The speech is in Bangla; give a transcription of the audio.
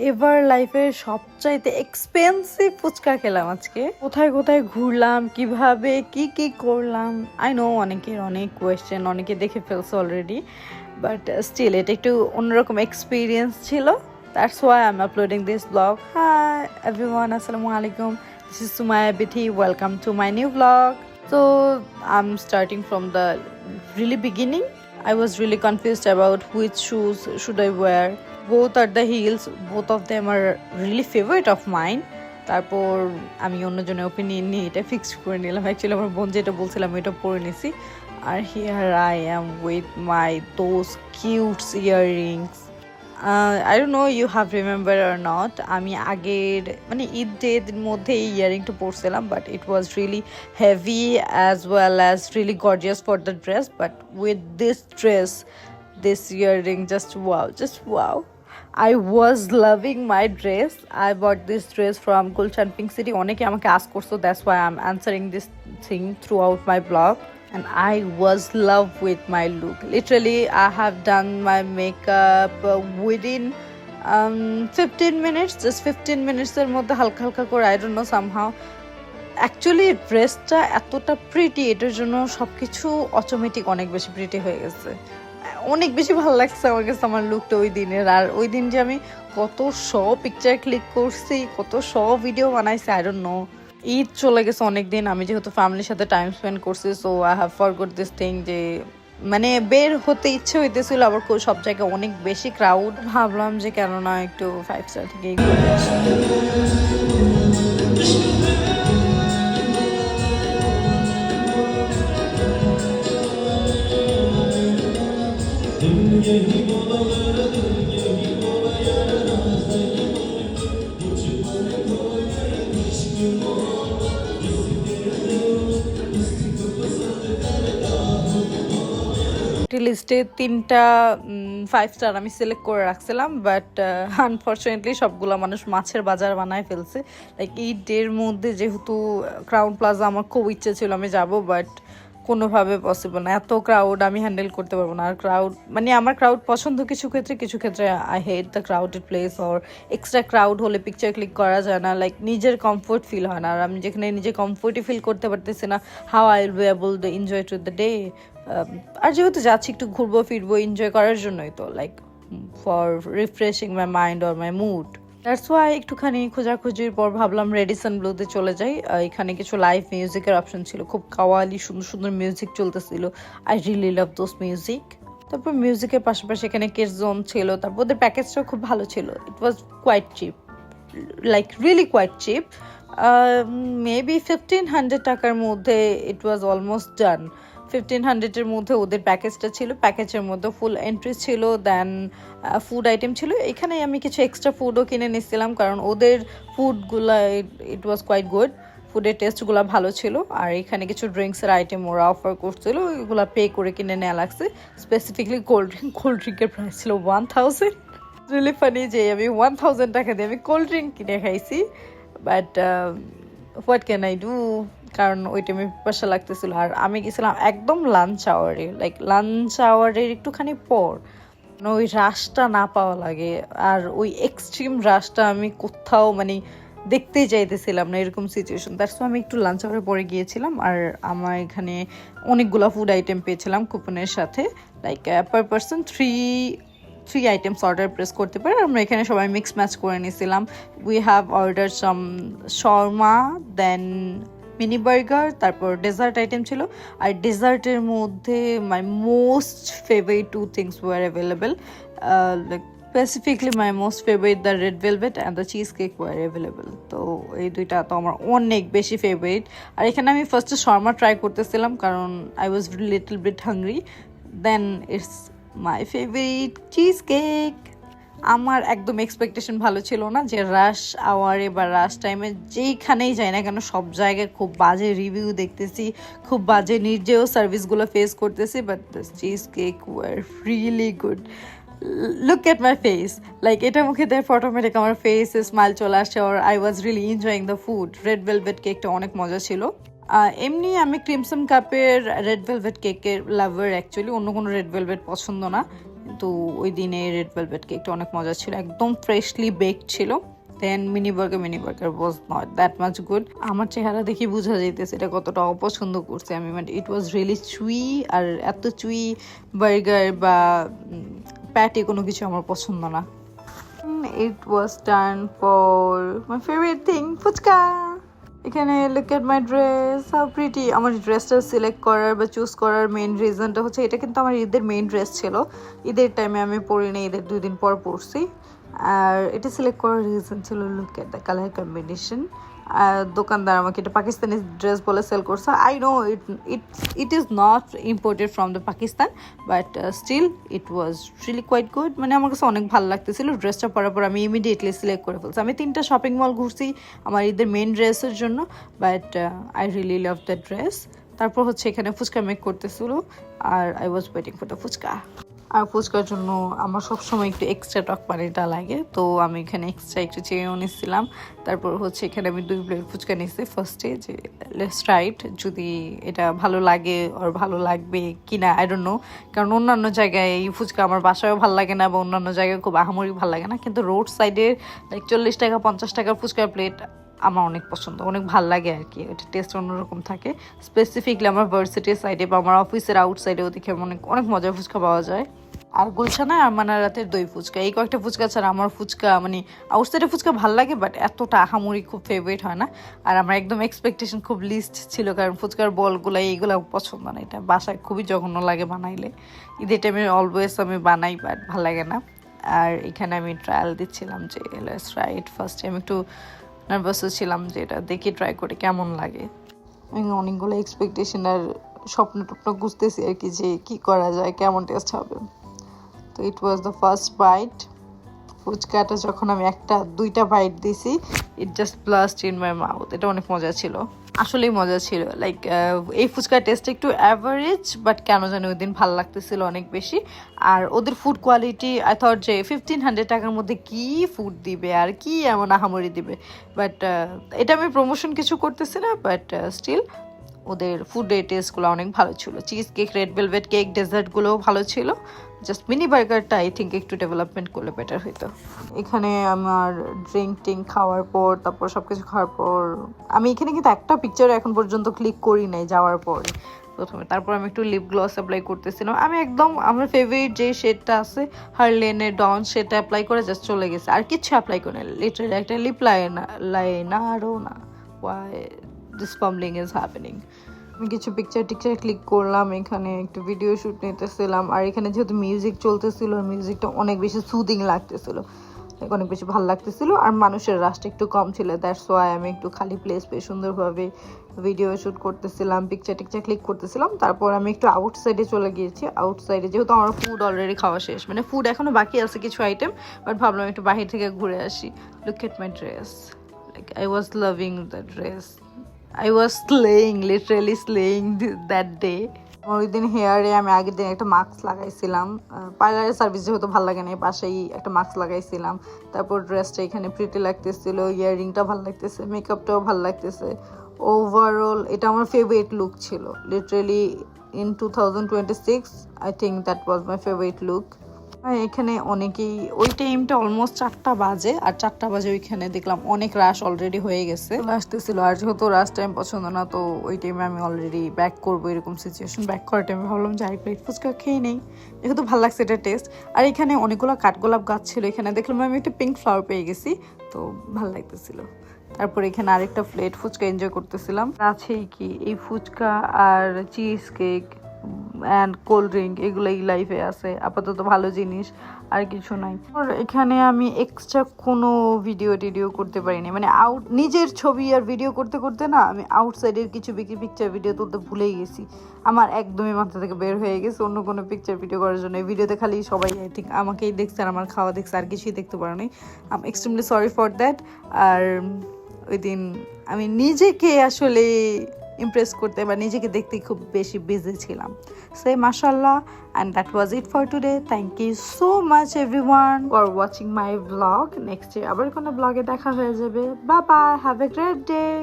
এভার লাইফের সবচাইতে এক্সপেন্সিভ ফুচকা খেলাম আজকে। কোথায় কোথায় ঘুরলাম, কিভাবে কি কি করলাম। আই নো অনেকের অনেক কোয়েশ্চেন, অনেকে দেখে ফেলছে অলরেডি, বাট স্টিল এটা একটু অন্যরকম এক্সপিরিয়েন্স ছিল। That's why I am uploading this blog. Hi everyone, আসসালামু আলাইকুম, this is Sumaiya Bithi, welcome to my new blog. So I'm starting from the really beginning. I was really confused about which shoes should I wear. Both are the heels, both of them are really favorite of mine. তারপর আমি অন্যজনের ওপিনিয়ন নিয়ে এটা ফিক্সড করে নিলাম। অ্যাকচুয়ালি আমার বোন যেটা বলছিলাম ওইটা পরে নিছি। আর here I am with my those cutest earrings. I don't know you have remember or not. আমি আগের মানে ঈদের মধ্যে এই ইয়ারিংটা পরছিলাম, but it was really heavy as well as really gorgeous for the dress. But with this dress, this earring, just wow. I was loving my dress. I bought this dress from Gulshan Pink City. অনেকে আমাকে ask করছো, that's why I'm answering this thing throughout my blog. And I was love with my look. Literally, I have done my makeup within 15 minutes. Just 15 minutes এর মধ্যে হালকা হালকা করে, I don't know, somehow. Actually ড্রেসটা এতটা প্রিটি, এটার জন্য সবকিছু অটোমেটিক অনেক বেশি প্রিটি হয়ে গেছে। অনেক বেশি ভালো লাগছে আমার কাছে আমার লুকটা ওই দিনের। আর ওই দিন যে আমি কত পিকচার ক্লিক করছি, কত ভিডিও বানাইছি, আই ডোন্ট নো। ঈদ চলে গেছে অনেক দিন, আমি যেহেতু ফ্যামিলির সাথে টাইম স্পেন্ড করছি, so I have forgot this thing যে মানে বের হতে ইচ্ছে হইতেছিল, আবার সব জায়গায় অনেক বেশি ক্রাউড। ভাবলাম যে কেননা একটু 5 স্টার থেকেই ঘুরে আসি। লিস্টে 3টা 5 স্টার আমি সিলেক্ট করে রাখছিলাম, বাট আনফর্চুনেটলি সবগুলো মানুষ মাছের বাজার বানায় ফেলছে। লাইক এই ডের মধ্যে যেহেতু ক্রাউন প্লাজা আমার খুব ইচ্ছে ছিল আমি যাব, বাট কোনোভাবে পসিবল না, এত ক্রাউড আমি হ্যান্ডেল করতে পারবো না। আর ক্রাউড মানে আমার ক্রাউড পছন্দ কিছু ক্ষেত্রে I hate the crowded place, or extra crowd হলে পিকচার ক্লিক করা যায় না, লাইক নিজের কমফোর্ট ফিল হয় না। আর আমি যেখানে নিজে কমফোর্টই ফিল করতে পারতেছি না, how I will be able to enjoy to the day. আর যেহেতু যাচ্ছি একটু ঘুরবো ফিরবো এনজয় করার জন্যই, তো like for refreshing my mind or my mood. That's why একটুখানি খোঁজাখুঁজির পর ভাবলাম রেডিসন ব্লুতে চলে যাই। এখানে কিছু লাইভ মিউজিকের অপশন ছিল, খুব কাওয়ালি সুন্দর সুন্দর মিউজিক চলতেছিল। I really love those music. তারপর মিউজিকের পাশাপাশি এখানে কিডস জোন ছিল, তারপর ওদের প্যাকেজটাও খুব ভালো ছিল। It was quite cheap, like really quite cheap. Maybe 1500 টাকার মধ্যে ইট ওয়াজ অলমোস্ট ডান। 1500-এর মধ্যে ওদের প্যাকেজটা ছিল। প্যাকেজের মধ্যে ফুল এন্ট্রি ছিল, দেন ফুড আইটেম ছিল। এখানে আমি কিছু এক্সট্রা ফুডও কিনে নিচ্ছিলাম, কারণ ওদের ফুডগুলা ইট ওয়াজ কোয়াইট গুড, ফুডের টেস্টগুলো ভালো ছিল। আর এখানে কিছু ড্রিঙ্কসের আইটেম ওরা অফার করছিল, ওইগুলো পে করে কিনে নেওয়া লাগছে। স্পেসিফিকলি কোল্ড ড্রিঙ্কের প্রাইস ছিল 1000। রিয়েলি ফানি যে আমি 1000 টাকা দিয়ে আমি কোল্ড ড্রিঙ্ক কিনে খাইছি, but what can I do, কারণ ওই টাইমে পিপাসা লাগতেছিল। আর আমি গেছিলাম একদম লাঞ্চ আওয়ারে, লাইক লাঞ্চ আওয়ারের একটুখানি পর, ওই রাশটা না পাওয়া লাগে। আর ওই এক্সট্রিম রাশটা আমি কোথাও মানে দেখতেই চাইতেছিলাম না, এরকম সিচুয়েশন। তার আমি একটু লাঞ্চ আওয়ারে পরে গিয়েছিলাম। আর আমার এখানে অনেকগুলো ফুড আইটেম পেয়েছিলাম কুপনের সাথে, like per person three items order press করতে পারে। আমরা এখানে সবাই মিক্স ম্যাচ করে নিয়েছিলাম। We have order some shawarma, then mini burger, তারপর ডেজার্ট আইটেম ছিল। আর ডেজার্টের মধ্যে my most favourite 2 things were available, like specifically my most favourite the red velvet and the cheese cake were available. তো এই দুইটা তো আমার অনেক বেশি ফেভারিট। আর এখানে আমি ফার্স্টে শর্মা ট্রাই করতেছিলাম, কারণ I was little bit hungry. Then it's my favourite cheese cake. আমার একদম এক্সপেকটেশন ভালো ছিল না যে রাশ আওয়ারে বা রাশ টাইমে যেইখানেই যাই না কেন সব জায়গায় খুব বাজে রিভিউ দেখতেছি, খুব বাজে নির্জেয় সার্ভিসগুলো ফেস করতেছি, but this cheese cake were really good. Look at my face, like এটা মুখে দেয় অটোমেটিক আমার ফেসে স্মাইল চলে আসে, আর I was really enjoying the food. Red velvet কেকটা অনেক মজা ছিল। এমনি আমি ক্রিমসন কাপের রেড ভেলভেট কেকের লাভার, অ্যাকচুয়ালি অন্য কোনো রেড ভেলভেট পছন্দ না, কিন্তু ওই দিনে রেড ভেলভেট কেকটা অনেক মজা ছিল, একদম ফ্রেশলি বেকড ছিল। Then mini burger was not that much good. আমার চেহারা দেখে বোঝা যাইতেছে এটা কতটা অপছন্দ করছে আমি, মানে ইট ওয়াজ রিয়েলি চুই, আর এত চুই বার্গার বা প্যাটি কোনো কিছু আমার পছন্দ না। It was time for my favorite thing, fuchka. এখানে look at my dress, how pretty। আমার ড্রেসটা সিলেক্ট করার বা চুজ করার মেইন রিজনটা হচ্ছে এটা কিন্তু আমার ঈদের মেইন ড্রেস ছিল, ঈদের টাইমে আমি পরিনি, ঈদের 2 দিন পর পরছি। আর এটা সিলেক্ট করার রিজন ছিল look at the colour combination. দোকানদার আমাকে এটা পাকিস্তানি ড্রেস বলে সেল করছে। I know it is not imported from the Pakistan, but still it was really quite good. মানে আমার কাছে অনেক ভালো লাগতেছিল ড্রেসটা পরার পর আমি ইমিডিয়েটলি সিলেক্ট করে ফেলছি। আমি 3টা শপিং মল ঘুরছি আমার ঈদের মেইন ড্রেসের জন্য, but I really love the dress. তারপর হচ্ছে এখানে ফুচকা মেক করতেছিল আর I was waiting for the fuchka. আর ফুচকার জন্য আমার সবসময় একটু এক্সট্রা টক পানিটা লাগে, তো আমি এখানে এক্সট্রা একটু চেয়েও নিচ্ছিলাম। তারপর হচ্ছে এখানে আমি 2 প্লেট ফুচকা নিচ্ছি ফার্স্টে, যে লেটস ট্রাই ইট, যদি এটা ভালো লাগে আর ভালো লাগবে কিনা আই ডোন্ট নো। কারণ অন্যান্য জায়গায় এই ফুচকা আমার বাসায়ও ভালো লাগে না বা অন্যান্য জায়গায় খুব আহামরি ভালো লাগে না, কিন্তু রোড সাইডের লাইক 40 টাকা 50 টাকার ফুচকার প্লেট আমার অনেক পছন্দ, অনেক ভালো লাগে আর কি। ওটা টেস্ট অন্যরকম থাকে। স্পেসিফিকলি আমার ভার্সিটির সাইডে বা আমার অফিসের আউটসাইডেও দেখে অনেক মজার ফুচকা পাওয়া যায়। আর গুলশানে আর মানারাতের দই ফুচকা, এই কয়েকটা ফুচকা ছাড়া আমার ফুচকা মানে আউটসাইডের ফুচকা ভালো লাগে, বাট এতটা আহামরি খুব ফেভারিট হয় না। আর আমার একদম এক্সপেকটেশন খুব লিস্ট ছিল, কারণ ফুচকার বলগুলো এইগুলো পছন্দ না, এটা বাসায় খুবই জঘন্য লাগে বানাইলে। ঈদের টাইমে অলওয়েজ আমি বানাই, বাট ভালো লাগে না। আর এখানে আমি ট্রায়াল দিচ্ছিলাম যে লেটস ট্রাই ইট। ফার্স্টে আমি একটু নার্ভাসও ছিলাম যে এটা দেখি ট্রাই করে কেমন লাগে। আমি অনেকগুলো এক্সপেকটেশন আর স্বপ্ন টপ্ন বুঝতেছি আর কি, যে কী করা যায়, কেমন টেস্ট হবে। তো ইট ওয়াজ দ্য ফার্স্ট বাইট। ফুচকাটা যখন আমি 2টা বাইট দিছি, it just blast in my mouth. এটা অনেক মজা ছিল, আসলেই মজা ছিল। লাইক এই ফুচকার টেস্ট একটু অ্যাভারেজ, বাট কেন জানি ওই দিন ভালো লাগতেছিল অনেক বেশি। আর ওদের ফুড কোয়ালিটি আই থট যে 1500 টাকার মধ্যে কি ফুড দিবে আর কি এমন আহামরি দিবে, বাট এটা আমি প্রমোশন কিছু করতেছি না, বাট স্টিল ওদের ফুডের টেস্টগুলো অনেক ভালো ছিল। Cheese cake, red velvet cake, ডেজার্টগুলোও ভালো ছিল। জাস্ট মিনি বার্গারটা আই থিঙ্ক একটু ডেভেলপমেন্ট করলে বেটার হইতো। এখানে আমার ড্রিঙ্ক খাওয়ার পর, তারপর সব কিছু খাওয়ার পর আমি এখানে কিন্তু একটা পিকচার এখন পর্যন্ত ক্লিক করি নাই যাওয়ার পরে প্রথমে। তারপর আমি একটু লিপ গ্লস অ্যাপ্লাই করতেছিলাম। আমি একদম আমার ফেভারিট যে শেডটা আছে হার্লেনের ডন, সেটা অ্যাপ্লাই করে জাস্ট চলে গেছে, আর কিছু অ্যাপ্লাই করে না। লিটারালি একটা লিপ লাইনারও না। Why this ফাম্বলিং is happening. আমি কিছু পিকচার ক্লিক করলাম, এখানে একটু ভিডিও শ্যুট নিতেছিলাম। আর এখানে যেহেতু মিউজিক চলতেছিল, মিউজিকটা অনেক বেশি সুদিং লাগতেছিল, অনেক বেশি ভালো লাগতেছিল। আর মানুষের রাশটা একটু কম ছিল, দ্যাটস ওয়াই আমি একটু খালি প্লেস পেয়ে সুন্দরভাবে ভিডিও শ্যুট করতেছিলাম, পিকচার ক্লিক করতেছিলাম। তারপর আমি একটু আউটসাইডে চলে গিয়েছি। আউটসাইডে যেহেতু আমার ফুড অলরেডি খাওয়া শেষ, মানে ফুড এখনো বাকি আছে কিছু আইটেম, বাট ভাবলাম একটু বাহির থেকে ঘুরে আসি। Look at my dress, like I was loving the dress. I was literally slaying that day. ওই দিন হেয়ারে আমি আগের দিন একটা মাস্ক লাগাইছিলাম, পার্লারের সার্ভিস যেহেতু ভালো লাগে না, পাশেই একটা মাস্ক লাগাইছিলাম। তারপর ড্রেসটা এখানে প্রিটি লাগতেছিল, ইয়াররিংটা ভালো লাগতেছে, মেকআপটাও ভালো লাগতেছে। ওভারঅল এটা আমার ফেভারিট লুক ছিল। Literally in 2026 I think that was my favourite look. এখানে অনেকেই ওই টাইমটা অলমোস্ট 4টা বাজে, আর 4টা বাজে ওইখানে দেখলাম অনেক রাশ অলরেডি হয়ে গেছে আসতেছিল। আর যেহেতু রাশ টাইম পছন্দ না, তো ওই টাইমে আমি অলরেডি ব্যাক করবো এরকম সিচুয়েশন। ব্যাক করার টাইমে ভাবলাম যে আরেক প্লেট ফুচকা খেয়ে নেই, যেহেতু ভালো লাগছে এটা টেস্ট। আর এখানে অনেকগুলো কাঠগোলাপ গাছ ছিল, এখানে দেখলাম আমি একটা পিঙ্ক ফ্লাওয়ার পেয়ে গেছি, তো ভালো লাগতেছিল। তারপর এখানে আরেকটা প্লেট ফুচকা এনজয় করতেছিলাম। আছেই কি এই ফুচকা আর cheese cake and cold drink, এগুলোই লাইফে আছে আপাতত ভালো জিনিস, আর কিছু নাই। এখানে আমি এক্সট্রা কোনো ভিডিও করতে পারিনি, মানে নিজের ছবি আর ভিডিও করতে করতে না আমি আউটসাইডের কিছু পিকচার ভিডিও তুলতে ভুলেই গেছি। আমার একদমই মাথা থেকে বের হয়ে গেছে অন্য কোনো পিকচার ভিডিও করার জন্য। এই ভিডিওতে খালি সবাই আই থিঙ্ক আমাকেই দেখছে আর আমার খাওয়া দেখছে, আর কিছুই দেখতে পারেনি। I am extremely sorry for that. আর ওই দিন আমি নিজেকে আসলে ইমপ্রেস করতে বা নিজেকে দেখতে খুব বেশি বিজি ছিলাম। সে মাশাআল্লাহ, and that was it for today. Thank you so much everyone for watching my vlog. Next year আবার কোনো ব্লগে দেখা হয়ে যাবে। Bye bye, have a great day.